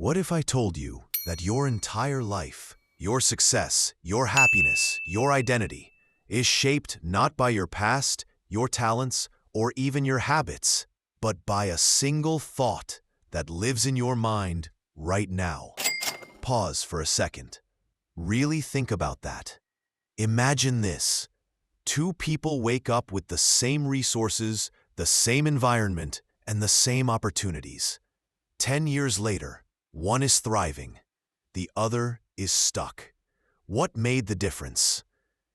What if I told you that your entire life, your success, your happiness, your identity is shaped not by your past, your talents, or even your habits, but by a single thought that lives in your mind right now? Pause for a second. Really think about that. Imagine this. Two people wake up with the same resources, the same environment, and the same opportunities. 10 years later, one is thriving, the other is stuck. What made the difference?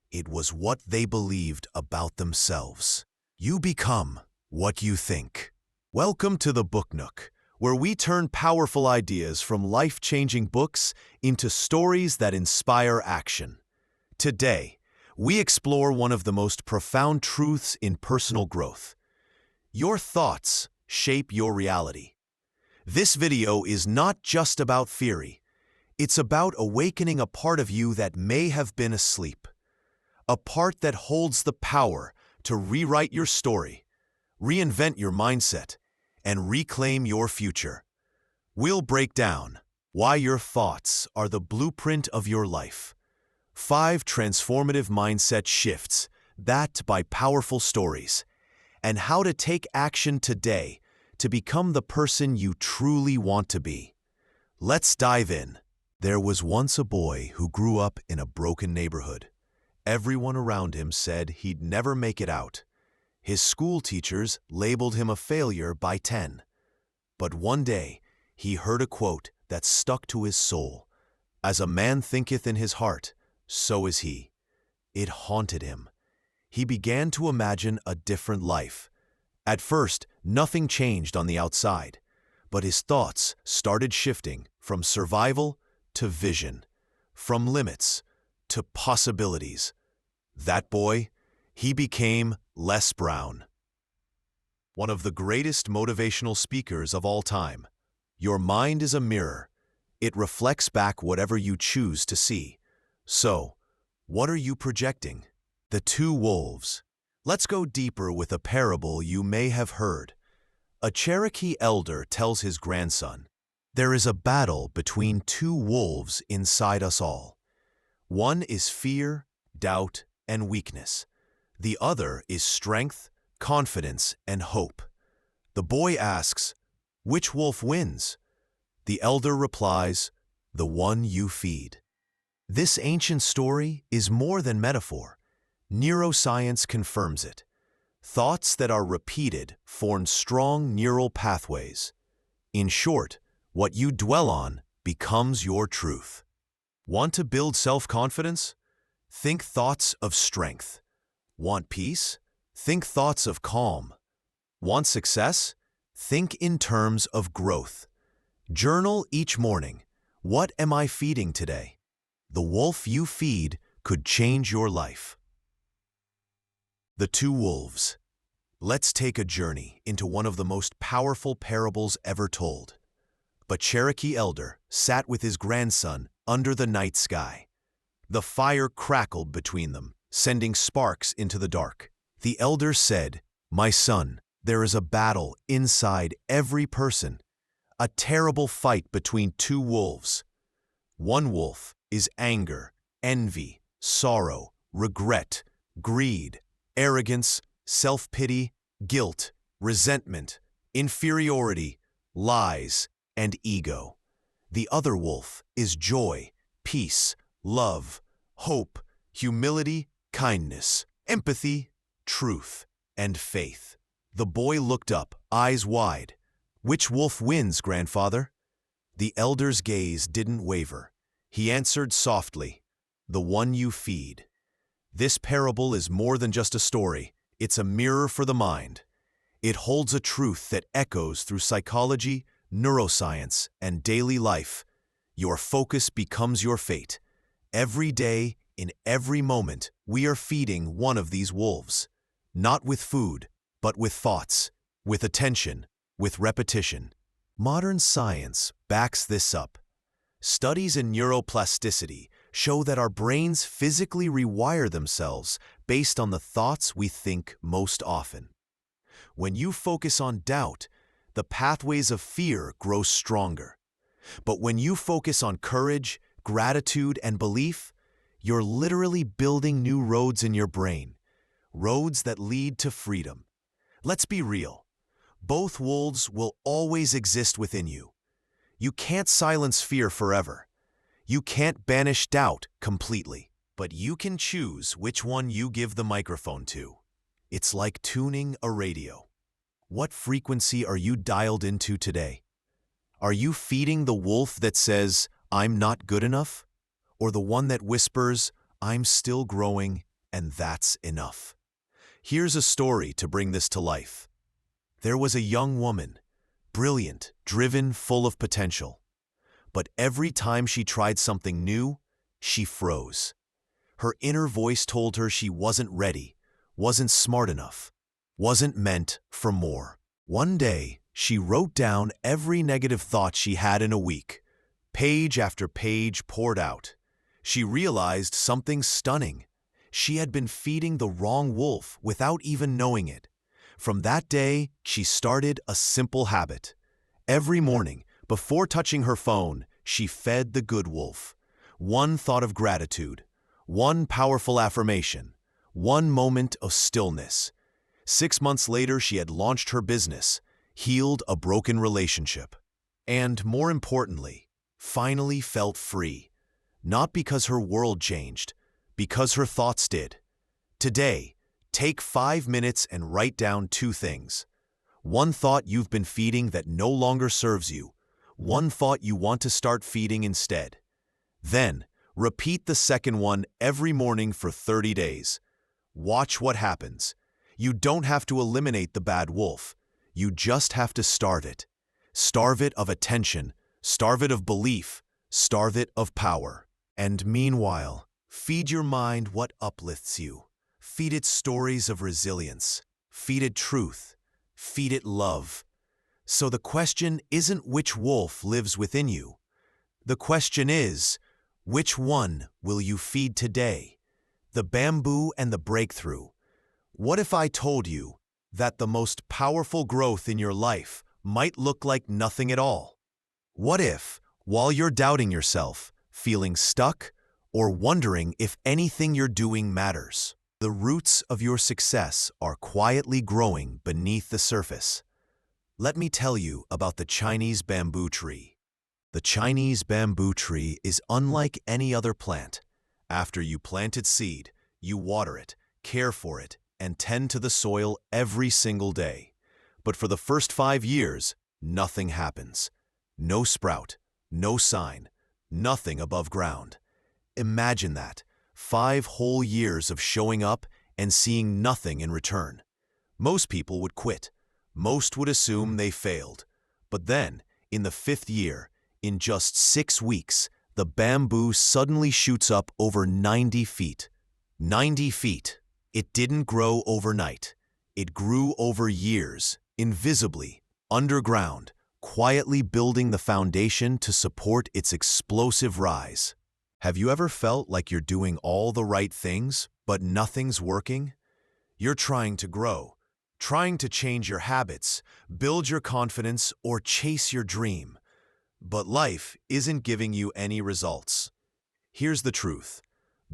It was what they believed about themselves. You become what you think. Welcome to the Book Nook, where we turn powerful ideas from life-changing books into stories that inspire action. Today, we explore one of the most profound truths in personal growth. Your thoughts shape your reality. This video is not just about theory. It's about awakening a part of you that may have been asleep. A part that holds the power to rewrite your story, reinvent your mindset, and reclaim your future. We'll break down why your thoughts are the blueprint of your life. 5 transformative mindset shifts backed by powerful stories, and how to take action today to become the person you truly want to be. Let's dive in. There was once a boy who grew up in a broken neighborhood. Everyone around him said he'd never make it out. His school teachers labeled him a failure by 10. But one day, he heard a quote that stuck to his soul. "As a man thinketh in his heart, so is he." It haunted him. He began to imagine a different life. At first, nothing changed on the outside, but his thoughts started shifting from survival to vision, from limits to possibilities. That boy, he became Les Brown, one of the greatest motivational speakers of all time. Your mind is a mirror. It reflects back whatever you choose to see. So, what are you projecting? The two wolves. Let's go deeper with a parable you may have heard. A Cherokee elder tells his grandson, "There is a battle between two wolves inside us all. One is fear, doubt, and weakness. The other is strength, confidence, and hope." The boy asks, "Which wolf wins?" The elder replies, "The one you feed." This ancient story is more than metaphor. Neuroscience confirms it. Thoughts that are repeated form strong neural pathways. In short, what you dwell on becomes your truth. Want to build self-confidence? Think thoughts of strength. Want peace? Think thoughts of calm. Want success? Think in terms of growth. Journal each morning. What am I feeding today? The wolf you feed could change your life. The two wolves. Let's take a journey into one of the most powerful parables ever told. A Cherokee elder sat with his grandson under the night sky. The fire crackled between them, sending sparks into the dark. The elder said, "My son, there is a battle inside every person, a terrible fight between two wolves. One wolf is anger, envy, sorrow, regret, greed, arrogance, self-pity, guilt, resentment, inferiority, lies, and ego. The other wolf is joy, peace, love, hope, humility, kindness, empathy, truth, and faith." The boy looked up, eyes wide. "Which wolf wins, grandfather?" The elder's gaze didn't waver. He answered softly, "The one you feed." This parable is more than just a story. It's a mirror for the mind. It holds a truth that echoes through psychology, neuroscience, and daily life. Your focus becomes your fate. Every day, in every moment, we are feeding one of these wolves. Not with food, but with thoughts, with attention, with repetition. Modern science backs this up. Studies in neuroplasticity show that our brains physically rewire themselves based on the thoughts we think most often. When you focus on doubt, the pathways of fear grow stronger. But when you focus on courage, gratitude, and belief, you're literally building new roads in your brain, roads that lead to freedom. Let's be real. Both wolves will always exist within you. You can't silence fear forever. You can't banish doubt completely. But you can choose which one you give the microphone to. It's like tuning a radio. What frequency are you dialed into today? Are you feeding the wolf that says, "I'm not good enough"? Or the one that whispers, "I'm still growing, and that's enough"? Here's a story to bring this to life. There was a young woman, brilliant, driven, full of potential. But every time she tried something new, she froze. Her inner voice told her she wasn't ready, wasn't smart enough, wasn't meant for more. One day, she wrote down every negative thought she had in a week. Page after page poured out. She realized something stunning. She had been feeding the wrong wolf without even knowing it. From that day, she started a simple habit. Every morning, before touching her phone, she fed the good wolf. One thought of gratitude, one powerful affirmation, one moment of stillness. 6 months later, she had launched her business, healed a broken relationship, and, more importantly, finally felt free. Not because her world changed, because her thoughts did. Today, take 5 minutes and write down 2 things. One thought you've been feeding that no longer serves you. One thought you want to start feeding instead. Then, repeat the second one every morning for 30 days. Watch what happens. You don't have to eliminate the bad wolf. You just have to starve it. Starve it of attention, starve it of belief, starve it of power. And meanwhile, feed your mind what uplifts you. Feed it stories of resilience. Feed it truth. Feed it love. So the question isn't which wolf lives within you. The question is, which one will you feed today? The bamboo and the breakthrough. What if I told you that the most powerful growth in your life might look like nothing at all? What if, while you're doubting yourself, feeling stuck, or wondering if anything you're doing matters, the roots of your success are quietly growing beneath the surface? Let me tell you about the Chinese bamboo tree. The Chinese bamboo tree is unlike any other plant. After you plant its seed, you water it, care for it, and tend to the soil every single day. But for the first 5 years, nothing happens. No sprout, no sign, nothing above ground. Imagine that, 5 whole years of showing up and seeing nothing in return. Most people would quit. Most would assume they failed. But then, in the 5th year, in just 6 weeks, the bamboo suddenly shoots up over 90 feet. 90 feet. It didn't grow overnight. It grew over years, invisibly, underground, quietly building the foundation to support its explosive rise. Have you ever felt like you're doing all the right things, but nothing's working? You're trying to grow, trying to change your habits, build your confidence, or chase your dream. But life isn't giving you any results. Here's the truth.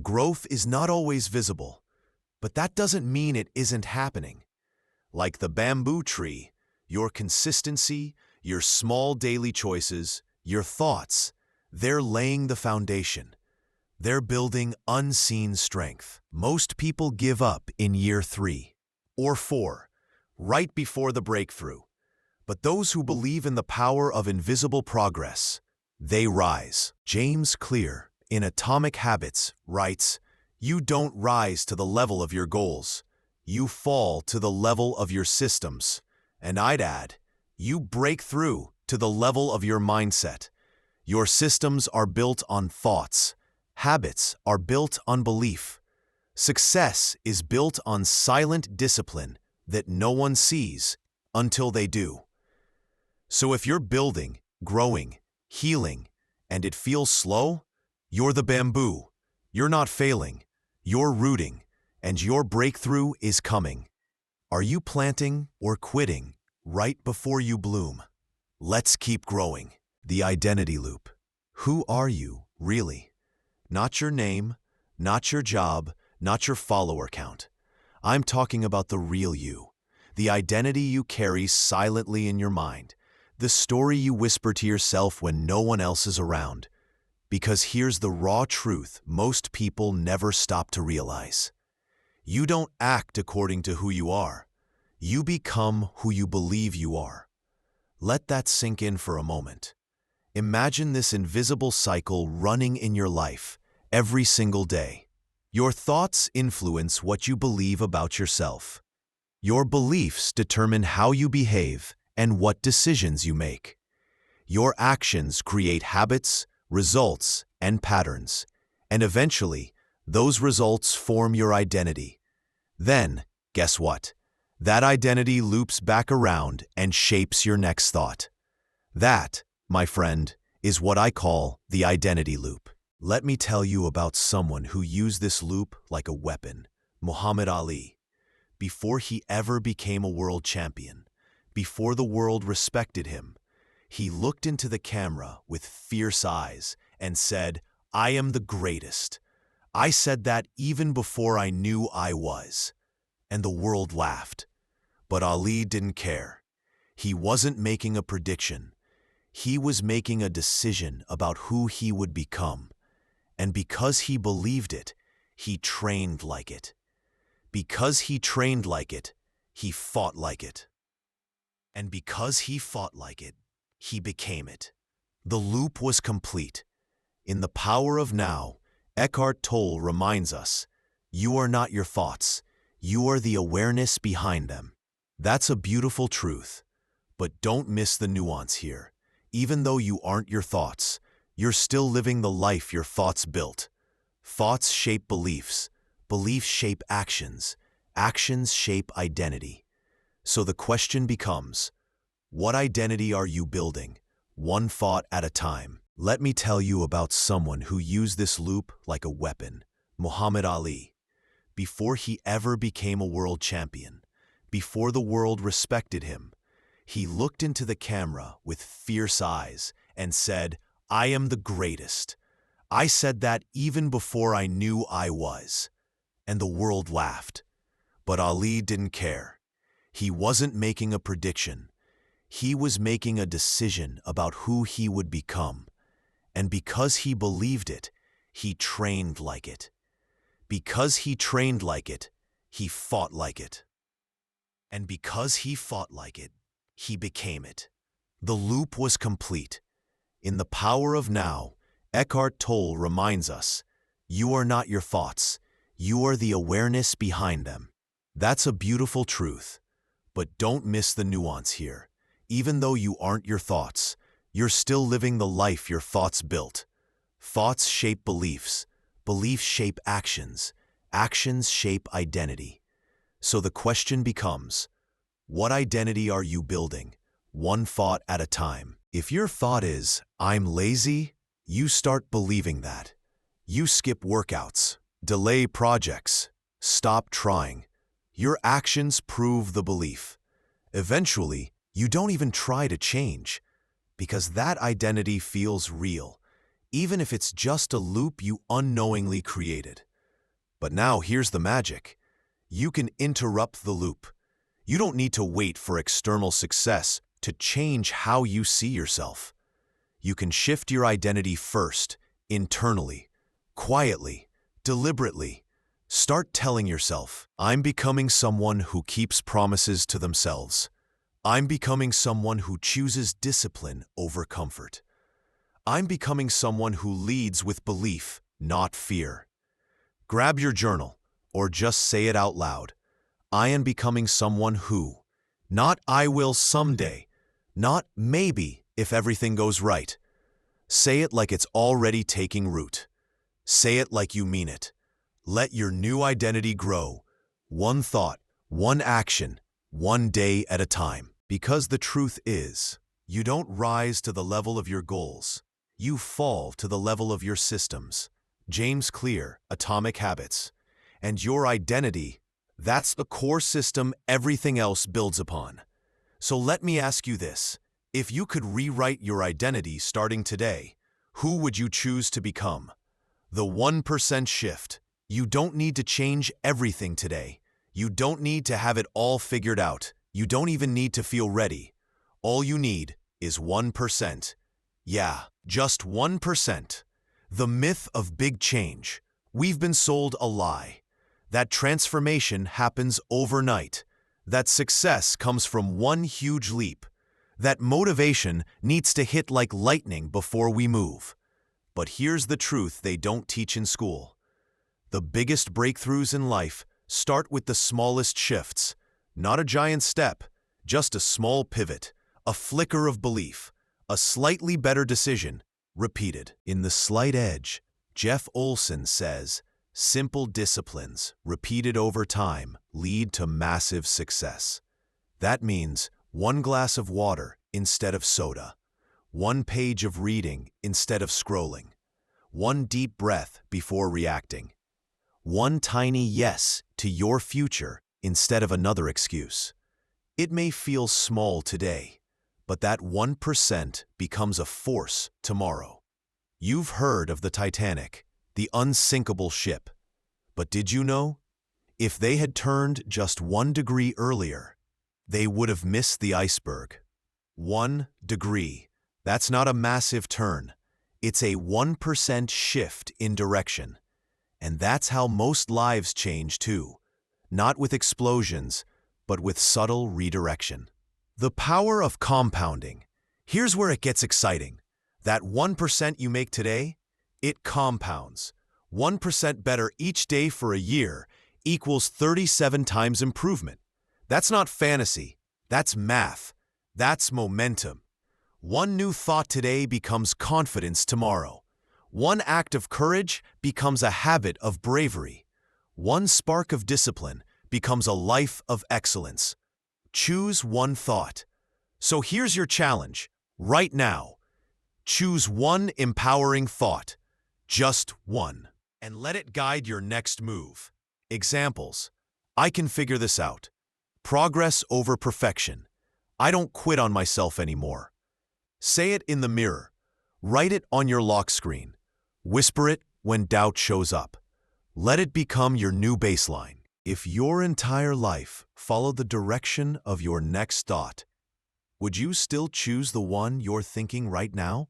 Growth is not always visible, but that doesn't mean it isn't happening. Like the bamboo tree, your consistency, your small daily choices, your thoughts, they're laying the foundation. They're building unseen strength. Most people give up in year 3 or 4, right before the breakthrough. But those who believe in the power of invisible progress, they rise. James Clear, in Atomic Habits, writes, "You don't rise to the level of your goals. You fall to the level of your systems." And I'd add, you break through to the level of your mindset. Your systems are built on thoughts. Habits are built on belief. Success is built on silent discipline that no one sees until they do. So if you're building, growing, healing, and it feels slow, you're the bamboo. You're not failing. You're rooting, and your breakthrough is coming. Are you planting or quitting right before you bloom? Let's keep growing. The identity loop. Who are you, really? Not your name, not your job, not your follower count. I'm talking about the real you, the identity you carry silently in your mind, the story you whisper to yourself when no one else is around. Because here's the raw truth most people never stop to realize. You don't act according to who you are. You become who you believe you are. Let that sink in for a moment. Imagine this invisible cycle running in your life every single day. Your thoughts influence what you believe about yourself. Your beliefs determine how you behave and what decisions you make. Your actions create habits, results, and patterns, and eventually, those results form your identity. Then, guess what? That identity loops back around and shapes your next thought. That, my friend, is what I call the identity loop. Let me tell you about someone who used this loop like a weapon. Muhammad Ali. Before he ever became a world champion, before the world respected him, he looked into the camera with fierce eyes and said, "I am the greatest. I said that even before I knew I was." And the world laughed. But Ali didn't care. He wasn't making a prediction. He was making a decision about who he would become. And because he believed it, he trained like it. Because he trained like it, he fought like it. And because he fought like it, he became it. The loop was complete. In The Power of Now, Eckhart Tolle reminds us, you are not your thoughts, you are the awareness behind them. That's a beautiful truth. But don't miss the nuance here. Even though you aren't your thoughts, you're still living the life your thoughts built. Thoughts shape beliefs, beliefs shape actions, actions shape identity. So the question becomes, what identity are you building, one thought at a time? Let me tell you about someone who used this loop like a weapon. Muhammad Ali. Before he ever became a world champion, before the world respected him, he looked into the camera with fierce eyes and said, "I am the greatest. I said that even before I knew I was." And the world laughed. But Ali didn't care. He wasn't making a prediction. He was making a decision about who he would become. And because he believed it, he trained like it. Because he trained like it, he fought like it. And because he fought like it, he became it. The loop was complete. In The Power of Now, Eckhart Tolle reminds us, you are not your thoughts, you are the awareness behind them. That's a beautiful truth. But don't miss the nuance here. Even though you aren't your thoughts, you're still living the life your thoughts built. Thoughts shape beliefs, beliefs shape actions, actions shape identity. So the question becomes, what identity are you building, one thought at a time? If your thought is, "I'm lazy," you start believing that. You skip workouts, delay projects, stop trying. Your actions prove the belief. Eventually, you don't even try to change, because that identity feels real, even if it's just a loop you unknowingly created. But now here's the magic. You can interrupt the loop. You don't need to wait for external success to change how you see yourself. You can shift your identity first, internally, quietly, deliberately. Start telling yourself, "I'm becoming someone who keeps promises to themselves. I'm becoming someone who chooses discipline over comfort. I'm becoming someone who leads with belief, not fear." Grab your journal, or just say it out loud. I am becoming someone who, not "I will someday," not "maybe if everything goes right." Say it like it's already taking root. Say it like you mean it. Let your new identity grow, one thought, one action, one day at a time. Because the truth is, you don't rise to the level of your goals. You fall to the level of your systems. James Clear, Atomic Habits. And your identity, that's the core system everything else builds upon. So let me ask you this. If you could rewrite your identity starting today, who would you choose to become? The 1% shift. You don't need to change everything today. You don't need to have it all figured out. You don't even need to feel ready. All you need is 1%. Yeah, just 1%. The myth of big change. We've been sold a lie. That transformation happens overnight. That success comes from one huge leap. That motivation needs to hit like lightning before we move. But here's the truth they don't teach in school. The biggest breakthroughs in life start with the smallest shifts. Not a giant step, just a small pivot, a flicker of belief, a slightly better decision, repeated. In The Slight Edge, Jeff Olson says, simple disciplines, repeated over time, lead to massive success. That means 1 glass of water instead of soda, 1 page of reading instead of scrolling, 1 deep breath before reacting, 1 tiny yes to your future instead of another excuse. It may feel small today, but that 1% becomes a force tomorrow. You've heard of the Titanic, the unsinkable ship. But did you know? If they had turned just 1 degree earlier, they would have missed the iceberg. 1 degree. That's not a massive turn. It's a 1% shift in direction. And that's how most lives change too. Not with explosions, but with subtle redirection. The power of compounding. Here's where it gets exciting. That 1% you make today, it compounds. 1% better each day for a year equals 37 times improvement. That's not fantasy. That's math. That's momentum. 1 new thought today becomes confidence tomorrow. 1 act of courage becomes a habit of bravery. 1 spark of discipline becomes a life of excellence. Choose 1 thought. So here's your challenge. Right now, choose 1 empowering thought. Just 1. And let it guide your next move. Examples. I can figure this out. Progress over perfection. I don't quit on myself anymore. Say it in the mirror. Write it on your lock screen. Whisper it when doubt shows up. Let it become your new baseline. If your entire life followed the direction of your next thought, would you still choose the one you're thinking right now?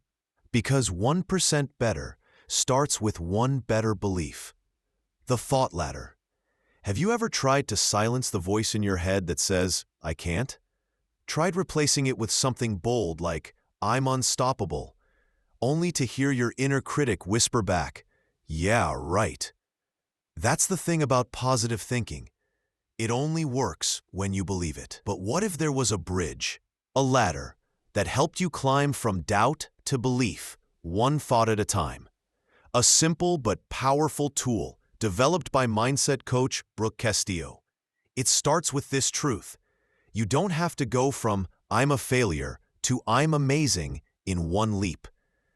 Because 1% better starts with 1 better belief. The thought ladder. Have you ever tried to silence the voice in your head that says, I can't? Tried replacing it with something bold like, I'm unstoppable, only to hear your inner critic whisper back, yeah, right. That's the thing about positive thinking. It only works when you believe it. But what if there was a bridge, a ladder, that helped you climb from doubt to belief, 1 thought at a time? A simple but powerful tool developed by mindset coach Brooke Castillo. It starts with this truth. You don't have to go from I'm a failure to I'm amazing in 1 leap.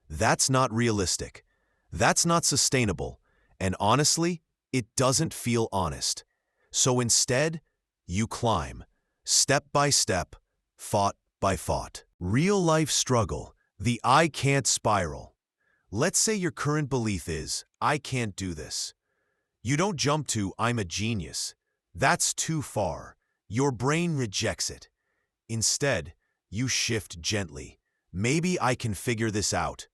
That's not realistic. That's not sustainable. And honestly, it doesn't feel honest. So instead, you climb, step by step, thought by thought. Real-life struggle, the I can't spiral. Let's say your current belief is, I can't do this. You don't jump to, I'm a genius. That's too far. Your brain rejects it. Instead, you shift gently. Maybe I can figure this out.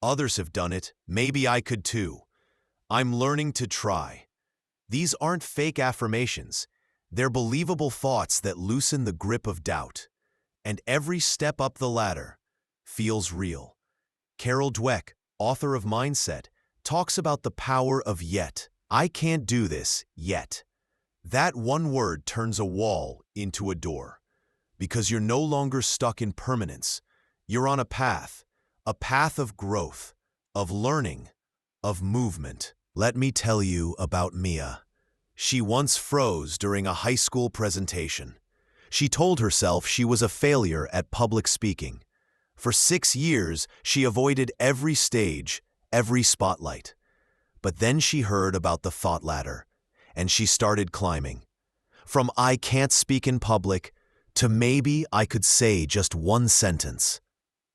Others have done it. Maybe I could too. I'm learning to try. These aren't fake affirmations. They're believable thoughts that loosen the grip of doubt. And every step up the ladder feels real. Carol Dweck, author of Mindset, talks about the power of yet. I can't do this yet. That 1 word turns a wall into a door. Because you're no longer stuck in permanence. You're on a path of growth, of learning, of movement. Let me tell you about Mia. She once froze during a high school presentation. She told herself she was a failure at public speaking. For 6 years, she avoided every stage, every spotlight. But then she heard about the thought ladder, and she started climbing. From I can't speak in public to maybe I could say just one sentence.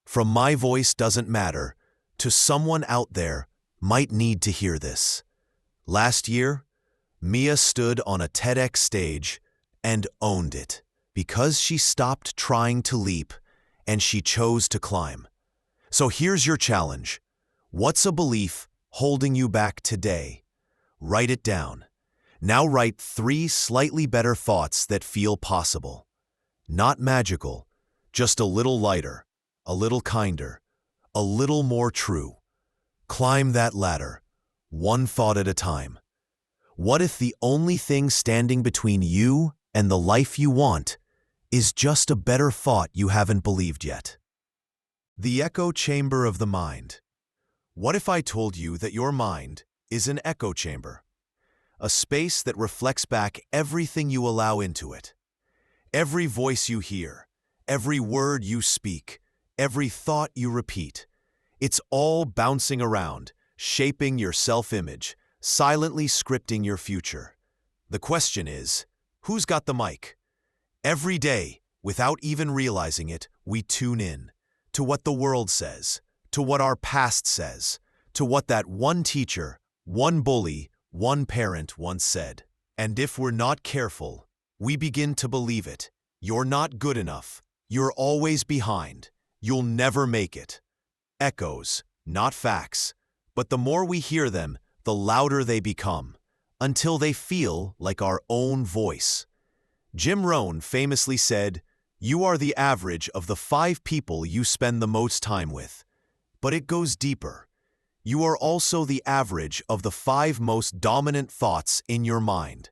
From my voice doesn't matter, to someone out there might need to hear this. Last year, Mia stood on a TEDx stage and owned it because she stopped trying to leap and she chose to climb. So here's your challenge. What's a belief holding you back today? Write it down. Now write 3 slightly better thoughts that feel possible. Not magical, just a little lighter, a little kinder, a little more true. Climb that ladder, one thought at a time. What if the only thing standing between you and the life you want is just a better thought you haven't believed yet? The echo chamber of the mind. What if I told you that your mind is an echo chamber? A space that reflects back everything you allow into it. Every voice you hear, every word you speak, every thought you repeat. It's all bouncing around, shaping your self-image, silently scripting your future. The question is, who's got the mic? Every day, without even realizing it, we tune in to what the world says, to what our past says, to what that one teacher, one bully, one parent once said. And if we're not careful, we begin to believe it. You're not good enough. You're always behind. You'll never make it. Echoes, not facts. But the more we hear them, the louder they become, until they feel like our own voice. Jim Rohn famously said, "You are the average of the 5 people you spend the most time with." But it goes deeper. You are also the average of the 5 most dominant thoughts in your mind.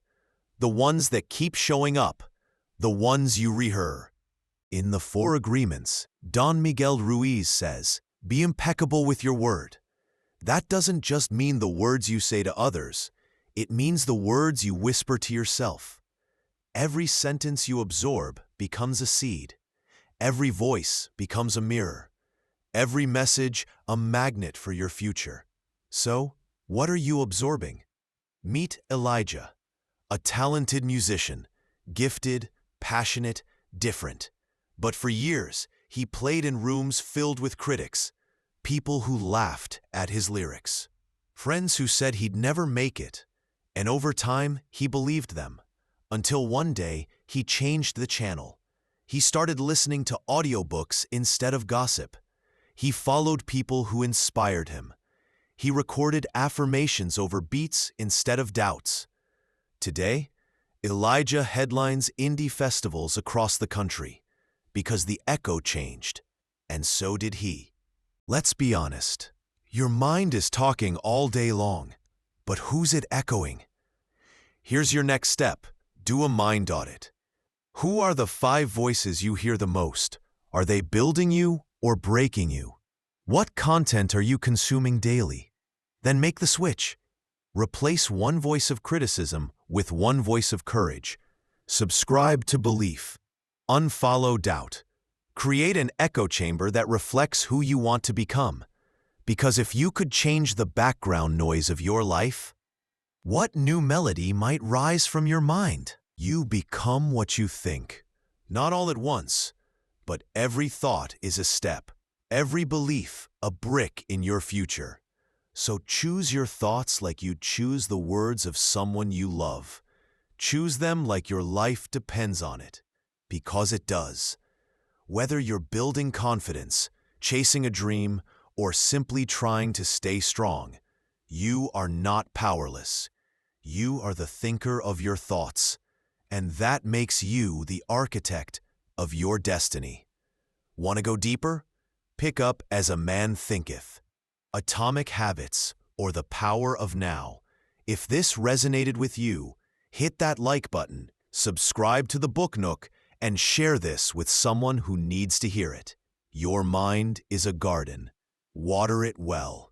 The ones that keep showing up, the ones you rehearse. In the 4 Agreements, Don Miguel Ruiz says, "Be impeccable with your word." That doesn't just mean the words you say to others, it means the words you whisper to yourself. Every sentence you absorb becomes a seed. Every voice becomes a mirror. Every message a magnet for your future. So, what are you absorbing? Meet Elijah, a talented musician, gifted, passionate, different. But for years, he played in rooms filled with critics, people who laughed at his lyrics, friends who said he'd never make it, and over time, he believed them. Until one day, he changed the channel. He started listening to audiobooks instead of gossip. He followed people who inspired him. He recorded affirmations over beats instead of doubts. Today, Elijah headlines indie festivals across the country because the echo changed, and so did he. Let's be honest. Your mind is talking all day long, but who's it echoing? Here's your next step. Do a mind audit. Who are the 5 voices you hear the most? Are they building you or breaking you? What content are you consuming daily? Then make the switch. Replace one voice of criticism with one voice of courage. Subscribe to belief. Unfollow doubt. Create an echo chamber that reflects who you want to become. Because if you could change the background noise of your life, what new melody might rise from your mind? You become what you think. Not all at once, but every thought is a step. Every belief, a brick in your future. So choose your thoughts like you'd choose the words of someone you love. Choose them like your life depends on it, because it does. Whether you're building confidence, chasing a dream, or simply trying to stay strong, you are not powerless. You are the thinker of your thoughts, and that makes you the architect of your destiny. Want to go deeper? Pick up As a Man Thinketh, Atomic Habits, or The Power of Now. If this resonated with you, hit that like button, subscribe to the Book Nook, and share this with someone who needs to hear it. Your mind is a garden. Water it well.